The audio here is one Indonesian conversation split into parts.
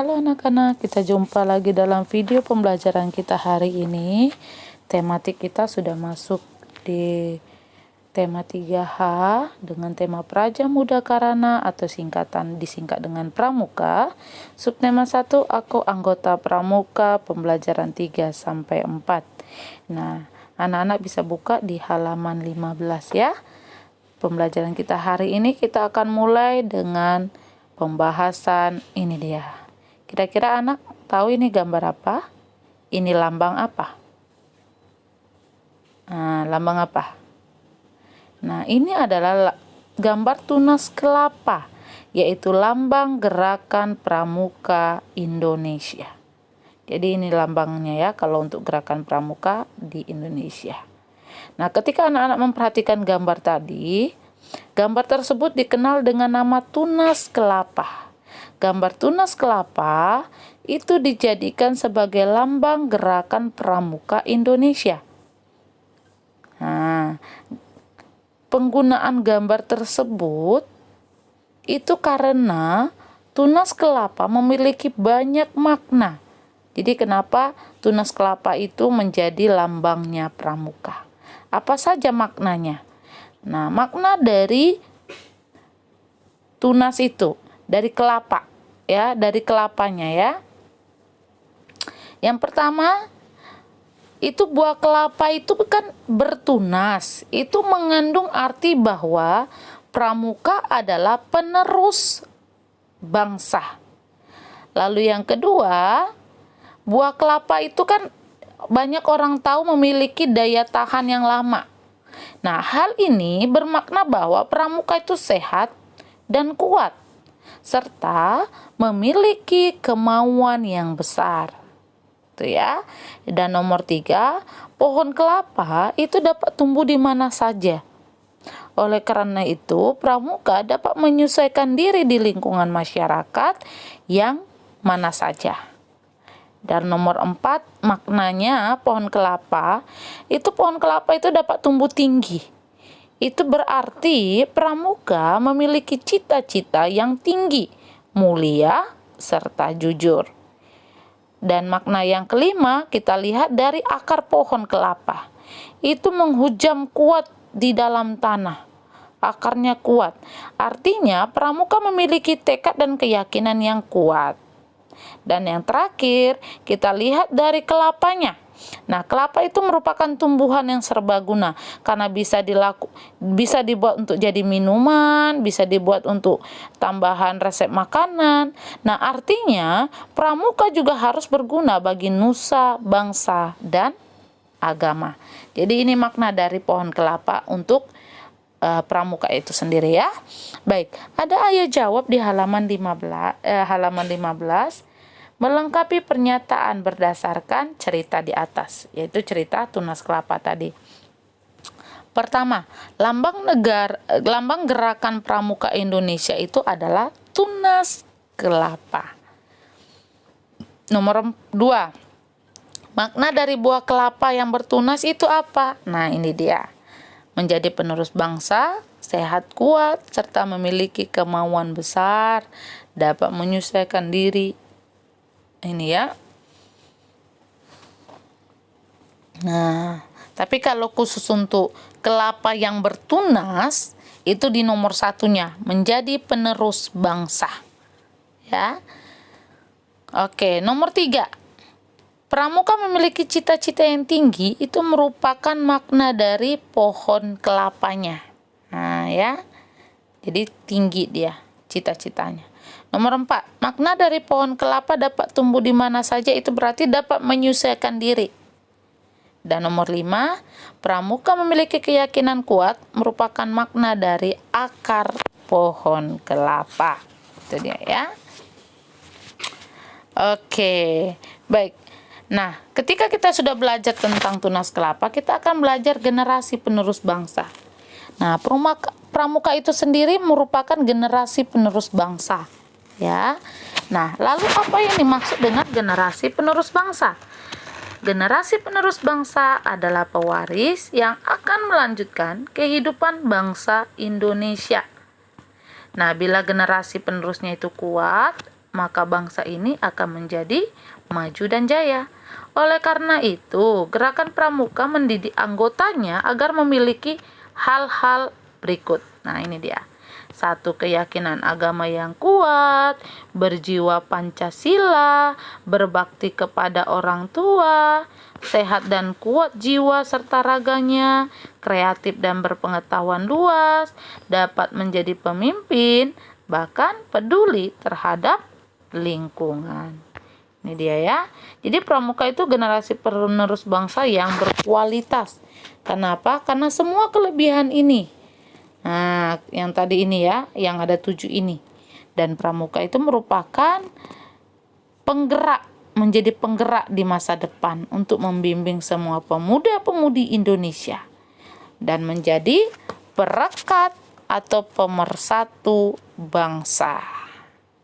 Halo anak-anak, kita jumpa lagi dalam video pembelajaran kita hari ini. Tematik kita sudah masuk di tema 3H dengan tema Praja Muda Karana atau disingkat dengan Pramuka. Subtema 1, aku anggota Pramuka, pembelajaran 3 sampai 4. Nah, anak-anak bisa buka di halaman 15 ya. Pembelajaran kita hari ini kita akan mulai dengan pembahasan ini dia. Kira-kira anak tahu ini gambar apa? Ini lambang apa? Nah, lambang apa? Nah, ini adalah gambar tunas kelapa, yaitu lambang gerakan pramuka Indonesia. Jadi ini lambangnya ya kalau untuk gerakan pramuka di Indonesia. Nah, ketika anak-anak memperhatikan gambar tadi, gambar tersebut dikenal dengan nama tunas kelapa. Gambar tunas kelapa itu dijadikan sebagai lambang gerakan pramuka Indonesia. Nah, penggunaan gambar tersebut itu karena tunas kelapa memiliki banyak makna. Jadi kenapa tunas kelapa itu menjadi lambangnya pramuka? Apa saja maknanya? Nah, makna dari tunas itu, dari kelapa, ya, dari kelapanya ya. Yang pertama, itu buah kelapa itu kan bertunas. Itu mengandung arti bahwa pramuka adalah penerus bangsa. Lalu yang kedua, buah kelapa itu kan banyak orang tahu memiliki daya tahan yang lama. Nah, hal ini bermakna bahwa pramuka itu sehat dan kuat, serta memiliki kemauan yang besar. Itu ya. Dan nomor 3, pohon kelapa itu dapat tumbuh di mana saja. Oleh karena itu, pramuka dapat menyesuaikan diri di lingkungan masyarakat yang mana saja. Dan nomor 4, maknanya pohon kelapa itu dapat tumbuh tinggi. Itu berarti pramuka memiliki cita-cita yang tinggi, mulia, serta jujur. Dan makna yang kelima kita lihat dari akar pohon kelapa. Itu menghujam kuat di dalam tanah. Akarnya kuat. Artinya pramuka memiliki tekad dan keyakinan yang kuat. Dan yang terakhir, kita lihat dari kelapanya. Nah, kelapa itu merupakan tumbuhan yang serbaguna karena bisa dibuat untuk jadi minuman, bisa dibuat untuk tambahan resep makanan. Nah, artinya pramuka juga harus berguna bagi nusa, bangsa, dan agama. Jadi ini makna dari pohon kelapa untuk pramuka itu sendiri ya. Baik, ada ayat jawab di halaman 15 melengkapi pernyataan berdasarkan cerita di atas, yaitu cerita tunas kelapa tadi. Pertama, lambang gerakan pramuka Indonesia itu adalah tunas kelapa. Nomor 2, makna dari buah kelapa yang bertunas itu apa? Nah, ini dia. Menjadi penerus bangsa, sehat kuat, serta memiliki kemauan besar, dapat menyesuaikan diri. Ini ya. Nah, tapi kalau khusus untuk kelapa yang bertunas, itu di nomor 1-nya, menjadi penerus bangsa. Ya. Oke, nomor 3. Pramuka memiliki cita-cita yang tinggi, itu merupakan makna dari pohon kelapanya. Nah, ya. Jadi tinggi dia cita-citanya. Nomor 4, makna dari pohon kelapa dapat tumbuh di mana saja, itu berarti dapat menyesuaikan diri. Dan nomor 5, pramuka memiliki keyakinan kuat, merupakan makna dari akar pohon kelapa. Itu dia ya. Oke, baik. Nah, ketika kita sudah belajar tentang tunas kelapa, kita akan belajar generasi penerus bangsa. Nah, pramuka itu sendiri merupakan generasi penerus bangsa. Ya. Nah, lalu apa yang dimaksud dengan generasi penerus bangsa? Generasi penerus bangsa adalah pewaris yang akan melanjutkan kehidupan bangsa Indonesia. Nah, bila generasi penerusnya itu kuat, maka bangsa ini akan menjadi maju dan jaya. Oleh karena itu, gerakan pramuka mendidik anggotanya agar memiliki hal-hal berikut. Nah, ini dia. 1. Keyakinan agama yang kuat, berjiwa Pancasila, berbakti kepada orang tua, sehat dan kuat jiwa serta raganya, kreatif dan berpengetahuan luas, dapat menjadi pemimpin, bahkan peduli terhadap lingkungan. Ini dia ya. Jadi pramuka itu generasi penerus bangsa yang berkualitas. Kenapa? Karena semua kelebihan ini. Nah, yang tadi ini ya, yang ada 7 ini. Dan pramuka itu merupakan penggerak, menjadi penggerak di masa depan untuk membimbing semua pemuda-pemudi Indonesia dan menjadi perekat atau pemersatu bangsa.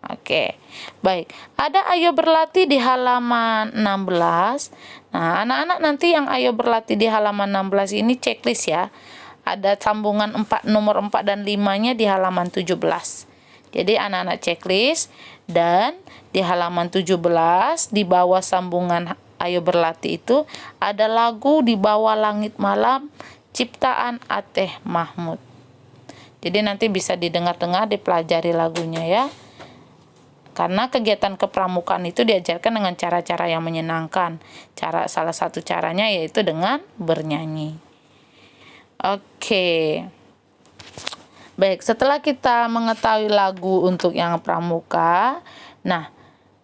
Oke, baik. Ada ayo berlatih di halaman 16. Nah, anak-anak nanti yang ayo berlatih di halaman 16 ini checklist ya. Ada sambungan nomor 4 dan 5-nya di halaman 17. Jadi anak-anak checklist, dan di halaman 17 di bawah sambungan ayo berlatih itu ada lagu Di Bawah Langit Malam ciptaan Ateh Mahmud. Jadi nanti bisa didengar-dengar, dipelajari lagunya ya. Karena kegiatan kepramukaan itu diajarkan dengan cara-cara yang menyenangkan. Salah satu caranya yaitu dengan bernyanyi. Oke. Baik, setelah kita mengetahui lagu untuk yang pramuka, nah,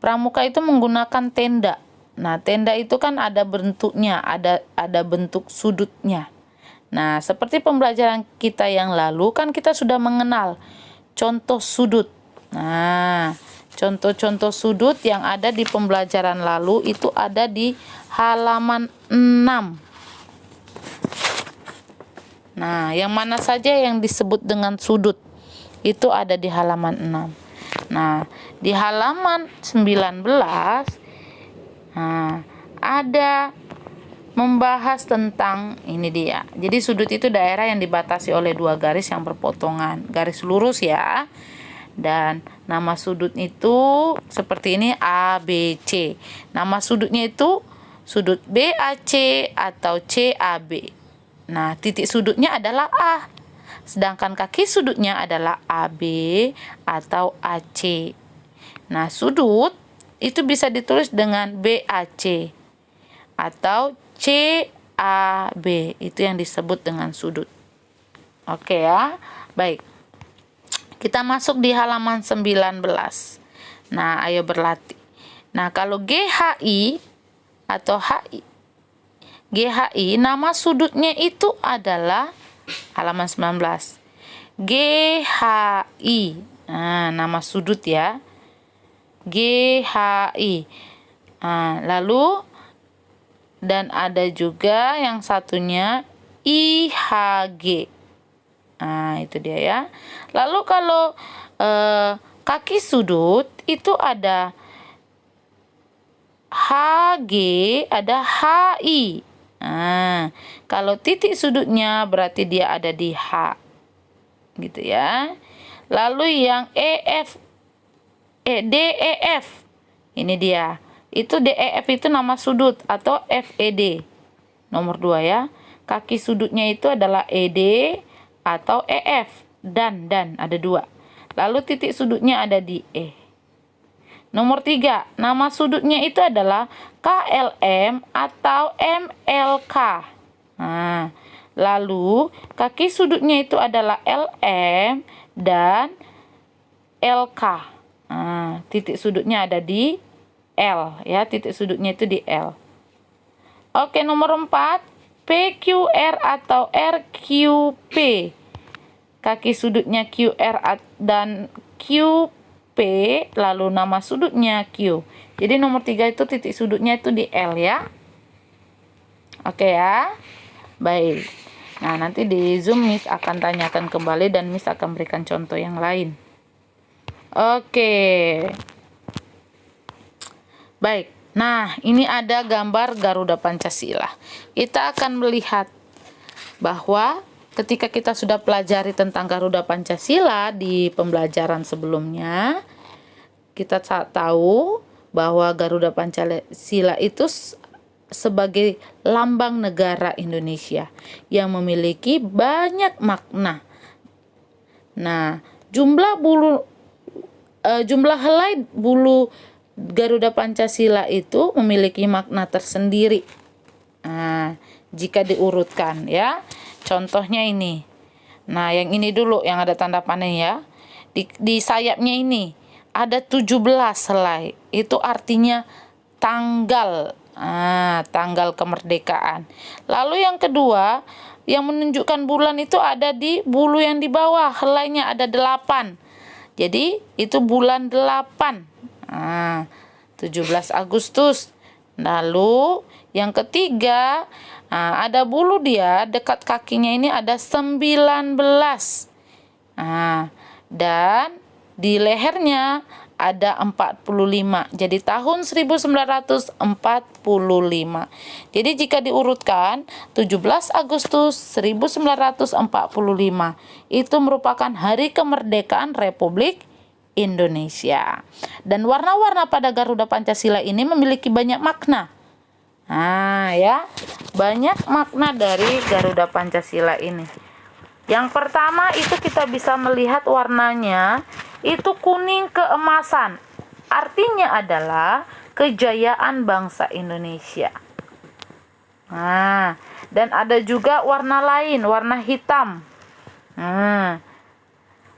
pramuka itu menggunakan tenda. Nah, tenda itu kan ada bentuknya, ada bentuk sudutnya. Nah, seperti pembelajaran kita yang lalu kan kita sudah mengenal contoh sudut. Nah, contoh-contoh sudut yang ada di pembelajaran lalu itu ada di halaman 6. Nah, yang mana saja yang disebut dengan sudut itu ada di halaman 6. Nah, di halaman 19 ada membahas tentang ini dia. Jadi sudut itu daerah yang dibatasi oleh 2 garis yang berpotongan, garis lurus ya. Dan nama sudut itu seperti ini A, B, C. Nama sudutnya itu sudut BAC atau CAB. Nah, titik sudutnya adalah A. Sedangkan kaki sudutnya adalah AB atau AC. Nah, sudut itu bisa ditulis dengan BAC atau CAB. Itu yang disebut dengan sudut. Oke ya. Baik. Kita masuk di halaman 19. Nah, ayo berlatih. Nah, kalau GHI atau HI, GHI nama sudutnya itu adalah halaman 19. GHI. Nah, nama sudut ya. GHI. Nah, lalu dan ada juga yang satunya IHG. Nah, itu dia ya. Lalu kalau kaki sudut itu ada HG, ada HI. Nah, kalau titik sudutnya berarti dia ada di H. Gitu ya. Lalu yang DEF. Ini dia. Itu DEF itu nama sudut atau FED. Nomor 2 ya. Kaki sudutnya itu adalah ED atau EF, dan ada 2. Lalu titik sudutnya ada di E. Nomor 3, nama sudutnya itu adalah KLM atau MLK. Nah, lalu kaki sudutnya itu adalah LM dan LK. Nah, titik sudutnya ada di L ya, titik sudutnya itu di L. Oke, nomor 4. PQR atau RQP. Kaki sudutnya QR dan QP, lalu nama sudutnya Q. Jadi nomor 3 itu titik sudutnya itu di L ya. Oke ya. Baik. Nah, nanti di Zoom Miss akan tanyakan kembali dan Miss akan berikan contoh yang lain. Oke. Baik. Nah, ini ada gambar Garuda Pancasila. Kita akan melihat bahwa ketika kita sudah pelajari tentang Garuda Pancasila di pembelajaran sebelumnya, kita tahu bahwa Garuda Pancasila itu sebagai lambang negara Indonesia yang memiliki banyak makna. Nah, jumlah helai bulu Garuda Pancasila itu memiliki makna tersendiri. Nah, jika diurutkan ya. Contohnya ini. Nah, yang ini dulu yang ada tanda panah ya. Di sayapnya ini ada 17 helai. Itu artinya tanggal. Tanggal kemerdekaan. Lalu yang kedua, yang menunjukkan bulan itu ada di bulu yang di bawah. Helainya ada 8. Jadi itu bulan 8. 17 Agustus. Lalu yang ketiga, ada bulu dia dekat kakinya ini ada 19. Dan di lehernya ada 45. Jadi tahun 1945. Jadi jika diurutkan 17 Agustus 1945 itu merupakan hari kemerdekaan Republik Indonesia. Dan warna-warna pada Garuda Pancasila ini memiliki banyak makna. Ya, banyak makna dari Garuda Pancasila ini. Yang pertama itu kita bisa melihat warnanya itu kuning keemasan. Artinya adalah kejayaan bangsa Indonesia. Dan ada juga warna lain, warna hitam.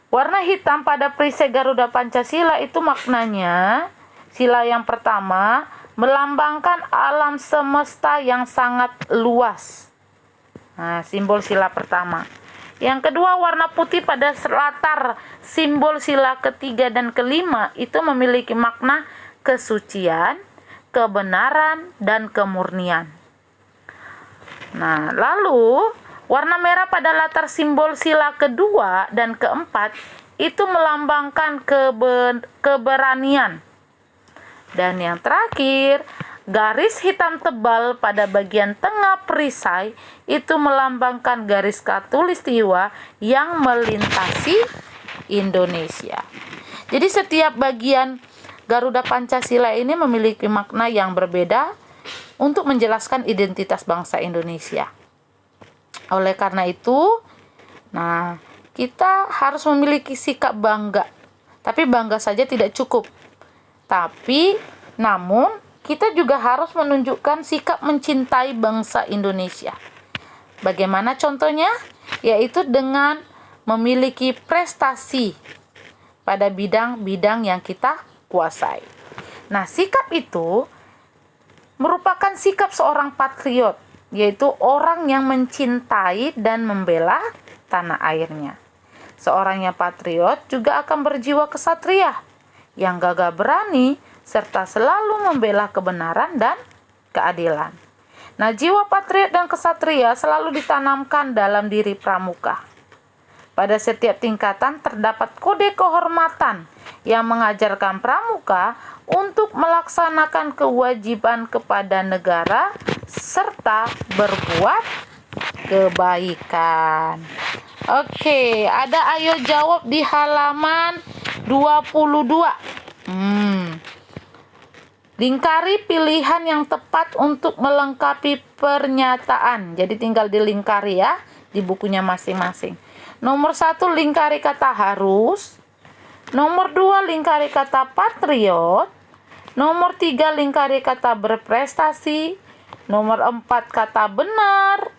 Warna hitam pada perisai Garuda Pancasila itu maknanya, sila yang pertama melambangkan alam semesta yang sangat luas. Simbol sila pertama. Yang kedua, warna putih pada latar simbol sila ketiga dan kelima itu memiliki makna kesucian, kebenaran, dan kemurnian. Lalu warna merah pada latar simbol sila kedua dan keempat itu melambangkan keberanian. Dan yang terakhir, garis hitam tebal pada bagian tengah perisai itu melambangkan garis khatulistiwa yang melintasi Indonesia. Jadi setiap bagian Garuda Pancasila ini memiliki makna yang berbeda untuk menjelaskan identitas bangsa Indonesia. Oleh karena itu, kita harus memiliki sikap bangga. Tapi bangga saja tidak cukup. Namun kita juga harus menunjukkan sikap mencintai bangsa Indonesia. Bagaimana contohnya? Yaitu dengan memiliki prestasi pada bidang-bidang yang kita kuasai. Sikap itu merupakan sikap seorang patriot, yaitu orang yang mencintai dan membela tanah airnya. Seorang yang patriot juga akan berjiwa kesatria, yang gagah berani, serta selalu membela kebenaran dan keadilan. Jiwa patriot dan kesatria selalu ditanamkan dalam diri pramuka. Pada setiap tingkatan terdapat kode kehormatan yang mengajarkan pramuka untuk melaksanakan kewajiban kepada negara serta berbuat kebaikan. Oke, ada ayo jawab di halaman 22. Lingkari pilihan yang tepat untuk melengkapi pernyataan. Jadi tinggal dilingkari ya di bukunya masing-masing. Nomor 1, lingkari kata harus. Nomor 2, lingkari kata patriot. Nomor 3, lingkari kata berprestasi. Nomor 4, kata benar.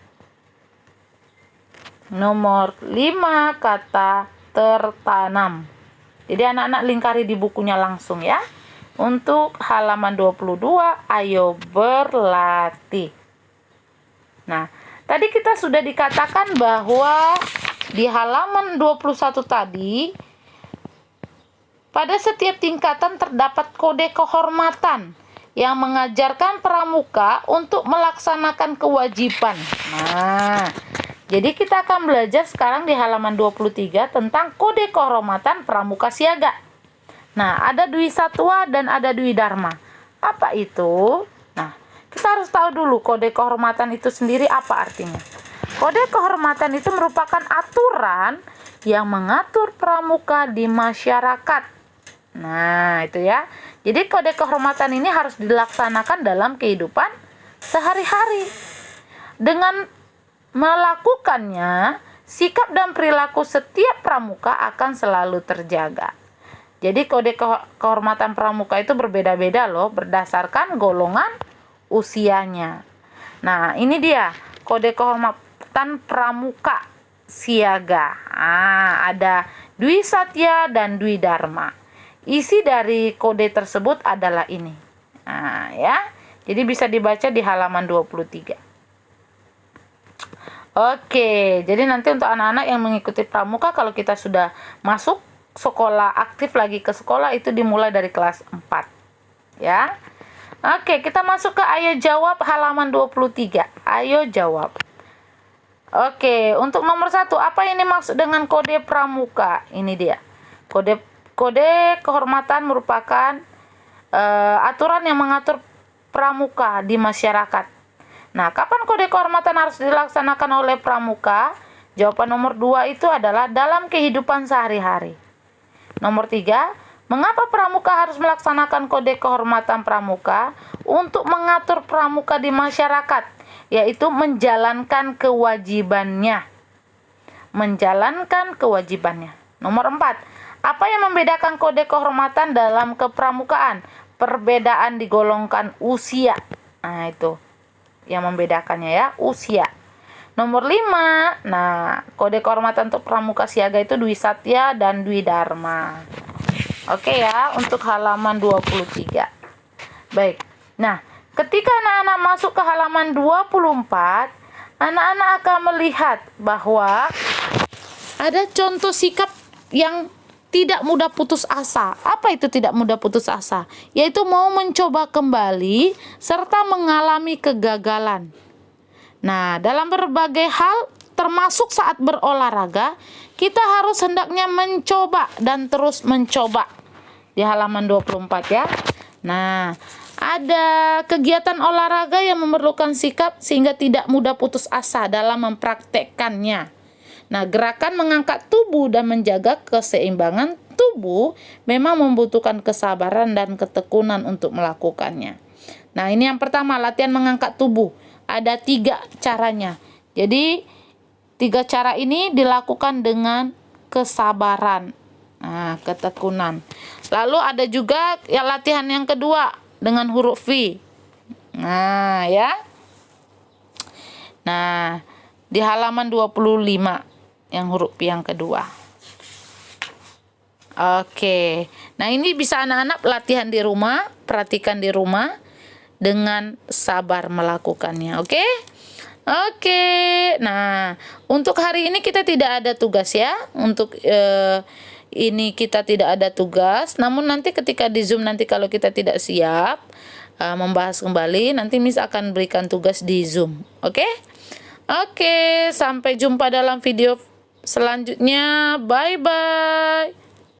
Nomor 5, kata tertanam. Jadi anak-anak lingkari di bukunya langsung ya. Untuk halaman 22, ayo berlatih. Tadi kita sudah dikatakan bahwa di halaman 21 tadi, pada setiap tingkatan terdapat kode kehormatan yang mengajarkan pramuka untuk melaksanakan kewajiban. Jadi kita akan belajar sekarang di halaman 23 tentang kode kehormatan pramuka siaga. Ada Dwi Satwa dan ada Dwi Dharma. Apa itu? Kita harus tahu dulu kode kehormatan itu sendiri apa artinya. Kode kehormatan itu merupakan aturan yang mengatur pramuka di masyarakat. Nah, itu ya. Jadi kode kehormatan ini harus dilaksanakan dalam kehidupan sehari-hari. Dengan melakukannya, sikap dan perilaku setiap pramuka akan selalu terjaga. Jadi kode kehormatan pramuka itu berbeda-beda loh, berdasarkan golongan usianya. Nah, ini dia kode kehormatan pramuka siaga. Ada Dwi Satya dan Dwi Dharma. Isi dari kode tersebut adalah ini. Ya. Jadi bisa dibaca di halaman 23. Oke, jadi nanti untuk anak-anak yang mengikuti pramuka, kalau kita sudah masuk sekolah, aktif lagi ke sekolah, itu dimulai dari kelas 4. Ya. Oke, kita masuk ke ayo jawab halaman 23. Ayo jawab. Oke, untuk nomor 1, apa ini maksud dengan kode pramuka? Ini dia. Kode kehormatan merupakan aturan yang mengatur pramuka di masyarakat. Nah, kapan kode kehormatan harus dilaksanakan oleh pramuka? Jawaban nomor 2 itu adalah dalam kehidupan sehari-hari. Nomor 3, mengapa pramuka harus melaksanakan kode kehormatan pramuka? Untuk mengatur pramuka di masyarakat, yaitu menjalankan kewajibannya. Nomor 4, apa yang membedakan kode kehormatan dalam kepramukaan? Perbedaan digolongkan usia. Nah, itu yang membedakannya ya, usia. Nomor 5, nah, kode kehormatan untuk pramuka siaga itu Dwi Satya dan Dwi Dharma. Oke ya, untuk halaman 23. Baik. Nah, ketika anak-anak masuk ke halaman 24, anak-anak akan melihat bahwa ada contoh sikap yang tidak mudah putus asa. Apa itu tidak mudah putus asa? Yaitu mau mencoba kembali serta mengalami kegagalan. Nah, dalam berbagai hal, termasuk saat berolahraga, kita harus hendaknya mencoba dan terus mencoba. Di halaman 24 ya. Nah, ada kegiatan olahraga yang memerlukan sikap sehingga tidak mudah putus asa dalam mempraktekkannya. Nah, gerakan mengangkat tubuh dan menjaga keseimbangan tubuh memang membutuhkan kesabaran dan ketekunan untuk melakukannya. Nah, ini yang pertama, latihan mengangkat tubuh. Ada 3 caranya. Jadi, 3 cara ini dilakukan dengan kesabaran, ketekunan. Lalu ada juga ya latihan yang kedua dengan huruf V. Nah, ya. Nah, di halaman 25 yang huruf V yang kedua. Oke. Nah, ini bisa anak-anak latihan di rumah, perhatikan di rumah dengan sabar melakukannya. Oke? Oke. Nah, untuk hari ini kita tidak ada tugas ya. Untuk ini kita tidak ada tugas. Namun nanti ketika di Zoom nanti kalau kita tidak siap membahas kembali, nanti Miss akan berikan tugas di Zoom. Oke? Oke, sampai jumpa dalam video selanjutnya. Bye-bye.